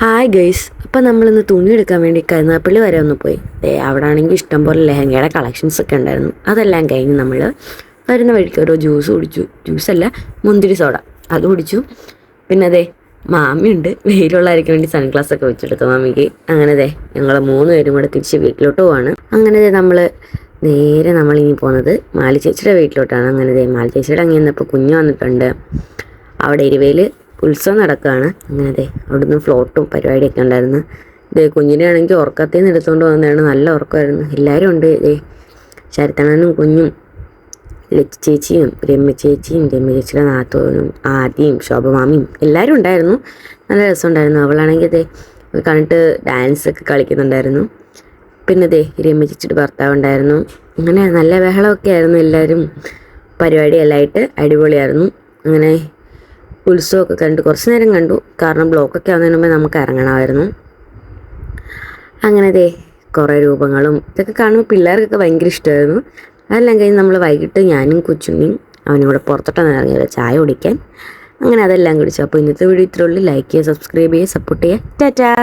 Hi guys, അപ്പം നമ്മളിന്ന് തുണി എടുക്കാൻ വേണ്ടി കരുനാഗപ്പള്ളി വരെ ഒന്ന് പോയി. അവിടെ ആണെങ്കിൽ ഇഷ്ടംപോലെ ലെഹങ്കയുടെ കളക്ഷൻസ് ഒക്കെ ഉണ്ടായിരുന്നു. അതെല്ലാം കഴിഞ്ഞ് നമ്മൾ വരുന്ന വഴിക്ക് ഓരോ ജ്യൂസ് കുടിച്ചു. ജ്യൂസല്ല, മുന്തിരി സോഡ അത് കുടിച്ചു. പിന്നെ മാമിയുണ്ട്, വെയിലുള്ളവർക്ക് വേണ്ടി സൺഗ്ലാസ് ഒക്കെ വെച്ചെടുത്തു മാമിക്ക്. അങ്ങനെ ഞങ്ങൾ 3 പേരും കൂടെ തിരിച്ച് വീട്ടിലോട്ട് പോവാണ്. അങ്ങനെ നമ്മളിനി പോകുന്നത് മാലി ചേച്ചിയുടെ വീട്ടിലോട്ടാണ്. അങ്ങനെ മാലി ചേച്ചിയുടെ അങ്ങ് ചെന്നപ്പോൾ കുഞ്ഞ് വന്നിട്ടുണ്ട്. അവിടെ ഇരുവയിൽ ഉത്സവം നടക്കുകയാണ്. അങ്ങനെ അവിടുന്ന് ഫ്ലോട്ടും പരിപാടിയൊക്കെ ഉണ്ടായിരുന്നു. കുഞ്ഞിനെ ആണെങ്കിൽ ഉറക്കത്തിൽ നിന്ന് എടുത്തുകൊണ്ട് വന്നതാണ്. നല്ല ഉറക്കമായിരുന്നു. എല്ലാവരും ഉണ്ട്. ശരത്തണ്ണനും കുഞ്ഞും ലച്ചി ചേച്ചിയും രമ്യ ചേച്ചിയും രമ്യ ചേച്ചിയുടെ നാത്തോനും ആദ്യയും ശോഭമാമിയും എല്ലാവരും ഉണ്ടായിരുന്നു. നല്ല രസമുണ്ടായിരുന്നു. അവളാണെങ്കിൽ കണ്ടിട്ട് ഡാൻസൊക്കെ കളിക്കുന്നുണ്ടായിരുന്നു. പിന്നെ രമ്യ ചേച്ചിയുടെ ഭർത്താവ് ഉണ്ടായിരുന്നു. അങ്ങനെ നല്ല ബഹളമൊക്കെ ആയിരുന്നു. എല്ലാവരും പരിപാടിയെല്ലാം ആയിട്ട് അടിപൊളിയായിരുന്നു. അങ്ങനെ ഉത്സവമൊക്കെ കണ്ടു കുറച്ച് നേരം കണ്ടു. കാരണം ബ്ലോക്കൊക്കെ ആവുന്നതിന് മുമ്പേ നമുക്ക് ഇറങ്ങണമായിരുന്നു. അങ്ങനെ കുറേ രൂപങ്ങളും ഇതൊക്കെ കാണുമ്പോൾ പിള്ളേർക്കൊക്കെ ഭയങ്കര ഇഷ്ടമായിരുന്നു. അതെല്ലാം കഴിഞ്ഞ് നമ്മൾ വൈകിട്ട് ഞാനും കൊച്ചുണ്ണിയും അവനും കൂടെ പുറത്തോട്ടാണ് ഇറങ്ങിയത് ചായ കുടിക്കാൻ. അങ്ങനെ അതെല്ലാം കുടിച്ചു. അപ്പോൾ ഇന്നത്തെ വീഡിയോ ഇത്രയുള്ളൂ. ലൈക്ക് ചെയ്യുക, സബ്സ്ക്രൈബ് ചെയ്യുക, സപ്പോർട്ട് ചെയ്യുക. ടാറ്റാ.